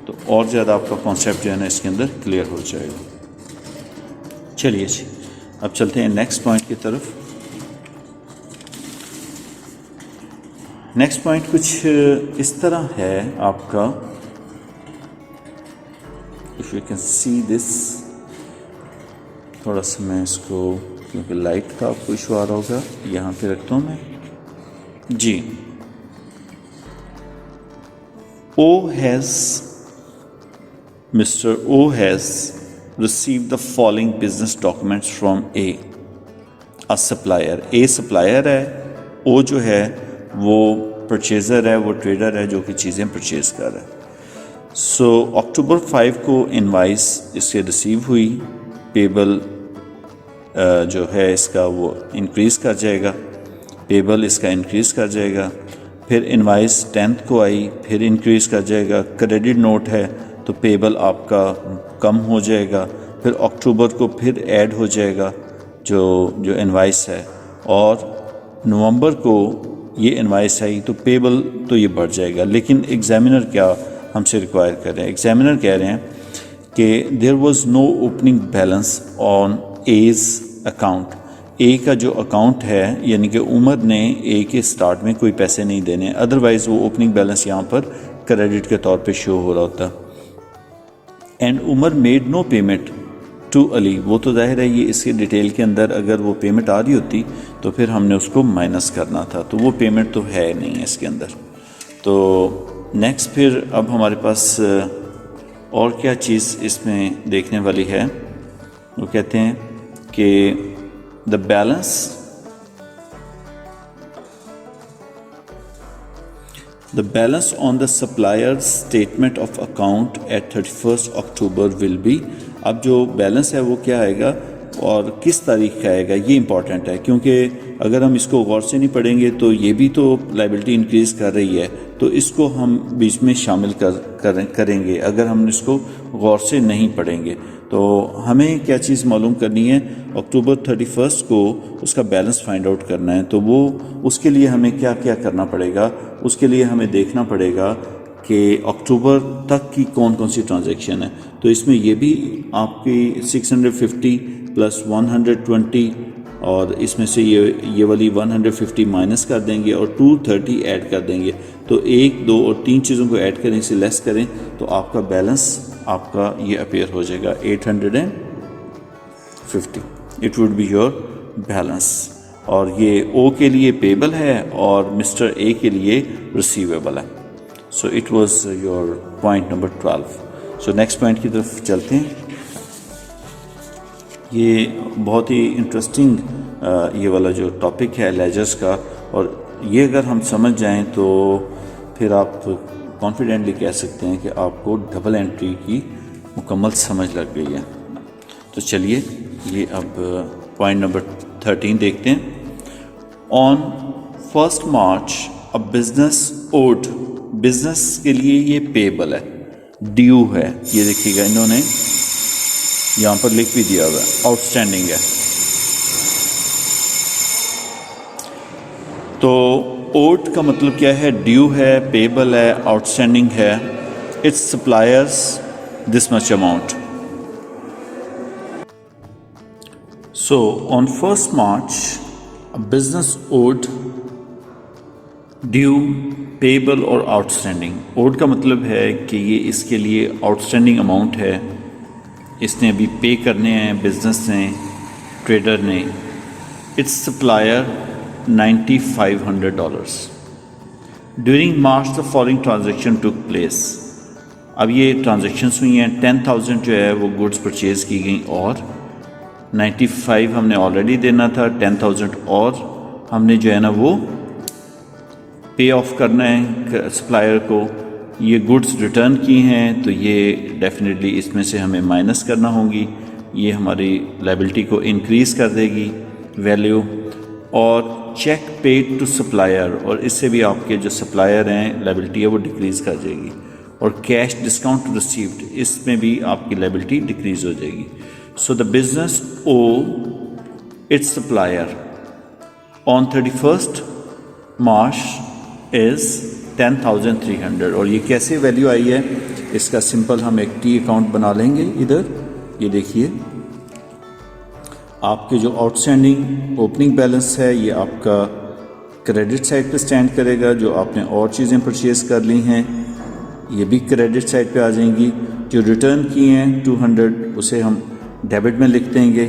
تو اور زیادہ آپ کا کانسیپٹ جو ہے نا اس کے اندر کلیئر ہو جائے گا. چلیے جی اب چلتے ہیں نیکسٹ پوائنٹ کی طرف. نیکسٹ پوائنٹ کچھ اس طرح ہے آپ کا, اف یو کین سی دس, تھوڑا سا میں اس کو کیونکہ لائٹ کا آپ کو ایشو آ رہا ہوگا یہاں پہ رکھتا ہوں میں جی. Mr. O has received the following business documents from A supplier. A supplier ہے, O جو ہے وہ پرچیزر ہے, وہ ٹریڈر ہے جو کہ چیزیں پرچیز کر رہا ہے. سو اکتوبر 5 کو انوائس اس سے ریسیو ہوئی, پیبل جو ہے اس کا وہ انکریز کر جائے گا, پیبل اس کا انکریز کر جائے گا. پھر انوائس 10 کو آئی, پھر انکریز کر جائے گا. کریڈٹ نوٹ ہے تو پیبل آپ کا کم ہو جائے گا. پھر اکتوبر کو پھر ایڈ ہو جائے گا جو انوائس ہے, اور نومبر کو یہ انوائس آئی تو پیبل تو یہ بڑھ جائے گا. لیکن ایگزامینر کیا ہم سے ریکوائر کر رہے ہیں, ایگزامینر کہہ رہے ہیں کہ there was no opening balance on his account. A کا جو اکاؤنٹ ہے یعنی کہ عمر نے اے کے سٹارٹ میں کوئی پیسے نہیں دینے, ادروائز وہ اوپننگ بیلنس یہاں پر کریڈٹ کے طور پہ شو ہو رہا ہوتا. And Umar made no payment to Ali. وہ تو ظاہر ہے یہ اس کے ڈیٹیل کے اندر اگر وہ پیمنٹ آ رہی ہوتی تو پھر ہم نے اس کو مائنس کرنا تھا, تو وہ پیمنٹ تو ہے نہیں اس کے اندر. تو نیکسٹ پھر اب ہمارے پاس اور کیا چیز اس میں دیکھنے والی ہے, وہ کہتے ہیں کہ the balance on the supplier's statement of account at 31st October will be. اب جو بیلنس ہے وہ کیا آئے گا اور کس تاریخ کا آئے گا, یہ امپورٹنٹ ہے, کیونکہ اگر ہم اس کو غور سے نہیں پڑھیں گے تو یہ بھی تو لائبلٹی انکریز کر رہی ہے, تو اس کو ہم بیچ میں شامل کریں گے اگر ہم اس کو غور سے نہیں پڑھیں گے. تو ہمیں کیا چیز معلوم کرنی ہے, اکتوبر 31 کو اس کا بیلنس فائنڈ آؤٹ کرنا ہے. تو وہ اس کے لیے ہمیں کیا کیا کرنا پڑے گا, اس کے لیے ہمیں دیکھنا پڑے گا کہ اکتوبر تک کی کون کون سی ٹرانزیکشن ہے. تو اس میں یہ بھی آپ کی 650 پلس 120 اور اس میں سے یہ والی 150 مائنس کر دیں گے اور 230 ایڈ کر دیں گے. تو 1 2 اور 3 چیزوں کو ایڈ کریں, اسے لیس کریں تو آپ کا بیلنس آپ کا یہ اپیئر ہو جائے گا 850. It would be your balance, اور یہ او کے لیے پیبل ہے اور مسٹر اے کے لیے ریسیویبل ہے. سو it was your point number 12. So next point کی طرف چلتے ہیں. یہ بہت ہی انٹرسٹنگ یہ والا جو ٹاپک ہے لیجرز کا, اور یہ اگر ہم سمجھ جائیں تو پھر آپ کانفیڈنٹلی کہہ سکتے ہیں کہ آپ کو ڈبل انٹری کی مکمل سمجھ لگ گئی ہے. تو چلیے یہ اب پوائنٹ نمبر 13 دیکھتے ہیں. آن 1 مارچ اب بزنس اوڈ, بزنس کے لیے یہ پیبل ہے, ڈیو ہے, یہ دیکھیے گا انہوں نے یہاں پر لکھ بھی دیا ہوا ہے, آؤٹ اسٹینڈنگ ہے. تو اوٹ کا مطلب کیا ہے, ڈیو ہے, پیبل ہے, آؤٹ اسٹینڈنگ ہے. Its suppliers this much amount. So on 1 March business owed, due, payable اور آؤٹ اسٹینڈنگ. اوڈ کا مطلب ہے کہ یہ اس کے لیے آؤٹ اسٹینڈنگ اماؤنٹ ہے, اس نے ابھی پے کرنے ہیں بزنس نے, ٹریڈر نے. Its supplier $9,500. During March the following transaction took place. اب یہ ٹرانزیکشنس ہوئی ہیں, 10,000 جو ہے وہ گڈس پرچیز کی گئیں اور 95 ہم نے آلریڈی دینا تھا, 10,000 اور ہم نے جو ہے نا وہ پے آف کرنا ہے سپلائر کو. یہ گڈس ریٹرن کی ہیں تو یہ ڈیفینیٹلی اس میں سے ہمیں مائنس کرنا ہوں گی, یہ ہماری لائبلٹی کو انکریز کر دے گی ویلیو. اور چیک پیڈ ٹو سپلائر, اور اس سے بھی آپ کے جو سپلائر ہیں لائبلٹی ہے وہ ڈکریز کر جائے گی. اور کیش ڈسکاؤنٹ ریسیوڈ, اس میں بھی آپ کی لائبلٹی ڈکریز ہو جائے گی. So the business owe its supplier on 31st March is 10,300. اور یہ کیسے ویلیو آئی ہے اس کا سمپل ہم ایک ٹی اکاؤنٹ بنا لیں گے. ادھر یہ دیکھیے آپ کے جو آؤٹ اسٹینڈنگ اوپننگ بیلنس ہے یہ آپ کا کریڈٹ سائڈ پہ اسٹینڈ کرے گا. جو آپ نے اور چیزیں پرچیز کر لی ہیں یہ بھی کریڈٹ سائڈ پہ آ جائیں گی. جو ریٹرن کی ہیں 200 اسے ہم ڈیبٹ میں لکھ دیں گے.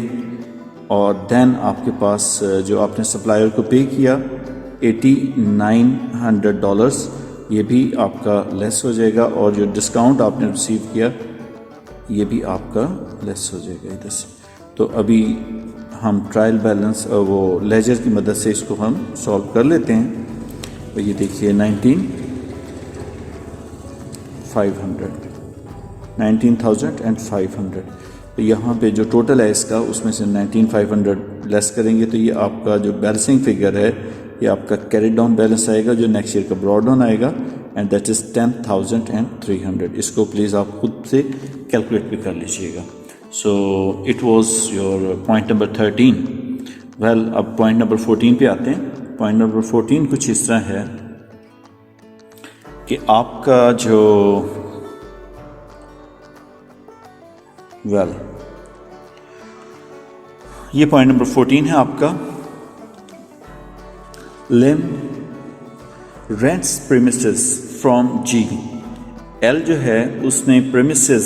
اور دین آپ کے پاس جو آپ نے سپلائر کو پے کیا $8,900 یہ بھی آپ کا لیس ہو جائے گا. اور جو ڈسکاؤنٹ آپ نے ریسیو کیا یہ بھی آپ کا لیس ہو جائے گا ادھر سے. تو ابھی ہم ٹرائل بیلنس وہ لیجر کی مدد سے اس کو ہم سولو کر لیتے ہیں. تو یہ دیکھیے 19,500 تو یہاں پہ جو ٹوٹل ہے اس کا اس میں سے 19,500 لیس کریں گے تو یہ آپ کا جو بیلنسنگ فگر ہے یہ آپ کا کیری ڈاؤن بیلنس آئے گا جو نیکسٹ ایئر کا براڈ ڈاؤن آئے گا اینڈ دیٹ از 10,300. اس کو پلیز آپ خود سے کیلکولیٹ بھی کر لیجیے گا. So it was your point number 13. Well اب پوائنٹ نمبر 14 پہ آتے ہیں. پوائنٹ نمبر 14 کچھ اس طرح ہے کہ آپ کا جو یہ پوائنٹ نمبر 14 ہے آپ کا لم rents premises from G. L جو ہے اس نے پریمیسز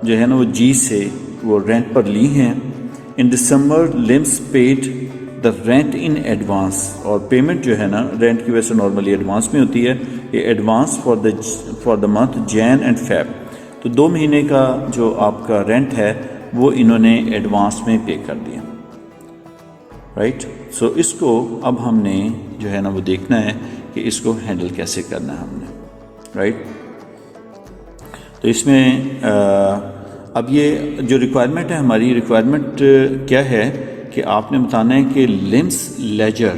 جو ہے نا وہ جی سے وہ رینٹ پر لی ہیں. ان دسمبر لمس paid the rent in advance. اور پیمنٹ جو ہے نا رینٹ کی وجہ سے نارملی ایڈوانس میں ہوتی ہے. یہ advance for the month Jan and Feb. تو 2 مہینے کا جو آپ کا رینٹ ہے وہ انہوں نے ایڈوانس میں پے کر دیا رائٹ. سو اس کو اب ہم نے جو ہے نا وہ دیکھنا ہے کہ اس کو ہینڈل کیسے کرنا ہے ہم نے رائٹ. تو اس میں اب یہ جو ریکوائرمنٹ ہے ہماری ریکوائرمنٹ کیا ہے کہ آپ نے بتانا ہے کہ لمس لیجر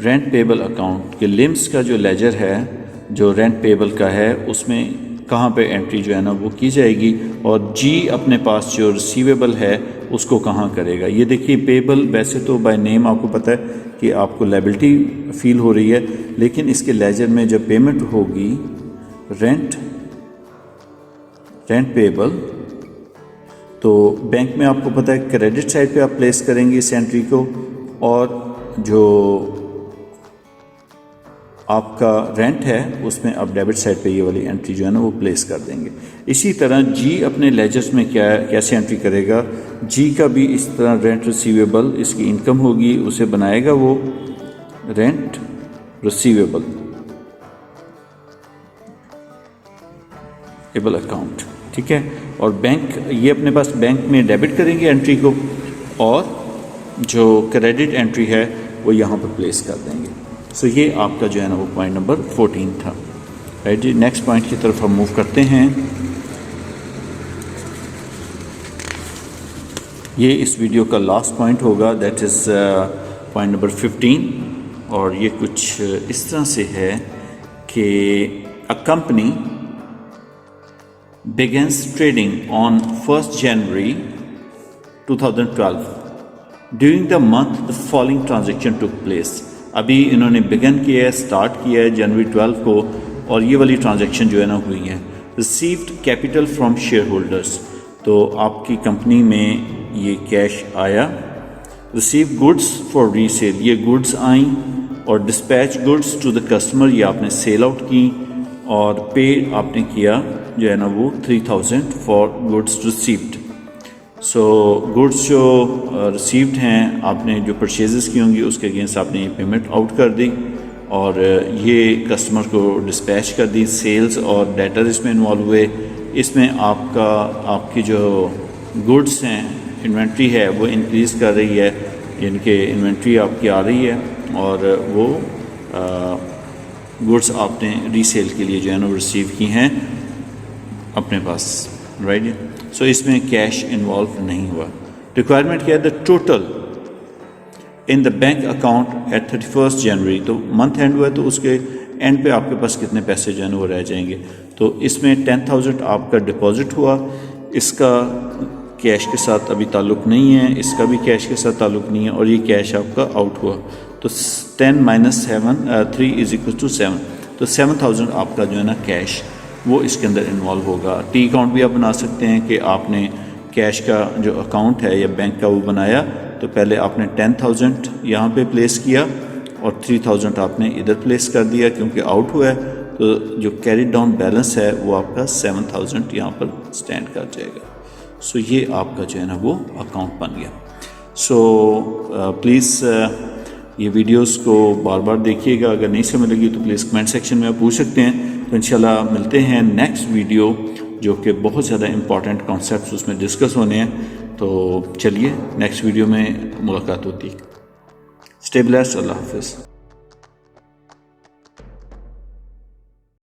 رینٹ پیبل اکاؤنٹ کہ لمس کا جو لیجر ہے جو رینٹ پیبل کا ہے اس میں کہاں پہ انٹری جو ہے نا وہ کی جائے گی اور جی اپنے پاس جو ریسیویبل ہے اس کو کہاں کرے گا. یہ دیکھیے پیبل ویسے تو بائی نیم آپ کو پتہ ہے کہ آپ کو لائبلٹی فیل ہو رہی ہے لیکن اس کے لیجر میں جب پیمنٹ ہوگی رینٹ پیبل تو بینک میں آپ کو پتہ ہے کریڈٹ سائڈ پہ آپ پلیس کریں گے اس انٹری کو اور جو آپ کا رینٹ ہے اس میں آپ ڈیبٹ سائڈ پہ یہ والی انٹری جو ہے نا وہ پلیس کر دیں گے. اسی طرح جی اپنے لیجرز میں کیسے انٹری کرے گا. جی کا بھی اس طرح رینٹ ریسیویبل اس کی انکم ہوگی اسے بنائے گا وہ رینٹ ریسیویبل اکاؤنٹ ٹھیک ہے. اور بینک یہ اپنے پاس بینک میں ڈیبٹ کریں گے انٹری کو اور جو کریڈٹ انٹری ہے وہ یہاں پر پلیس کر دیں گے. سو یہ آپ کا جو ہے نا وہ پوائنٹ نمبر 14 تھا رائٹ جی. نیکسٹ پوائنٹ کی طرف ہم موو کرتے ہیں. یہ اس ویڈیو کا لاسٹ پوائنٹ ہوگا دیٹ از پوائنٹ نمبر 15 اور یہ کچھ اس طرح سے ہے کہ a company begins trading on 1st January 2012. During the month the following transaction took place. ابھی انہوں نے بگن کیا ہے اسٹارٹ کیا ہے جنوری 12 کو اور یہ والی ٹرانزیکشن جو ہے نا ہوئی ہے. Received capital from shareholders تو آپ کی کمپنی میں یہ کیش آیا. ریسیو گڈس فار ریسیل یہ گڈس آئیں اور dispatch goods to the customer یہ آپ نے سیل آؤٹ کی اور پے آپ نے کیا جو ہے نا وہ 3,000 for goods received. So goods جو ریسیوڈ ہیں آپ نے جو پرچیزز کی ہوں گی اس کے اگینسٹ آپ نے یہ پیمنٹ آؤٹ کر دی اور یہ کسٹمر کو ڈسپیچ کر دی. سیلز اور ڈیٹر اس میں انوالو ہوئے. اس میں آپ کی جو گڈس ہیں انوینٹری ہے وہ انکریز کر رہی ہے یعنی کہ انوینٹری آپ کی آ رہی ہے اور وہ گڈس آپ نے ریسیل کے لیے جو ہے نا ریسیو کی ہیں اپنے پاس رائٹ. سو اس میں کیش انوالو نہیں ہوا. ریکوائرمنٹ کیا ہے the total in the bank account at 31st January تو منتھ اینڈ ہوا ہے تو اس کے اینڈ پہ آپ کے پاس کتنے پیسے جو ہے نا وہ رہ جائیں گے. تو اس میں 10,000 آپ کا ڈپازٹ ہوا. اس کا کیش کے ساتھ ابھی تعلق نہیں ہے اس کا بھی کیش کے ساتھ تعلق نہیں ہے اور یہ کیش آپ کا آؤٹ ہوا تو 10 - 7 3 = 7. تو 7000 آپ کا جو ہے نا کیش وہ اس کے اندر انوالو ہوگا. ٹی اکاؤنٹ بھی آپ بنا سکتے ہیں کہ آپ نے کیش کا جو اکاؤنٹ ہے یا بینک کا وہ بنایا تو پہلے آپ نے 10,000 یہاں پہ پلیس کیا اور 3,000 آپ نے ادھر پلیس کر دیا کیونکہ آؤٹ ہوا ہے. تو جو کیری ڈاؤن بیلنس ہے وہ آپ کا 7,000 یہاں پر سٹینڈ کر جائے گا. سو یہ آپ کا جو ہے نا وہ اکاؤنٹ بن گیا. سو پلیز یہ ویڈیوز کو بار بار دیکھیے گا. اگر نہیں سمجھ لگی تو پلیز کمنٹ سیکشن میں آپ پوچھ سکتے ہیں. تو انشاءاللہ ملتے ہیں نیکسٹ ویڈیو جو کہ بہت زیادہ امپورٹنٹ کانسیپٹس اس میں ڈسکس ہونے ہیں. تو چلیے نیکسٹ ویڈیو میں ملاقات ہوتی ہے. Stay blessed. اللہ حافظ.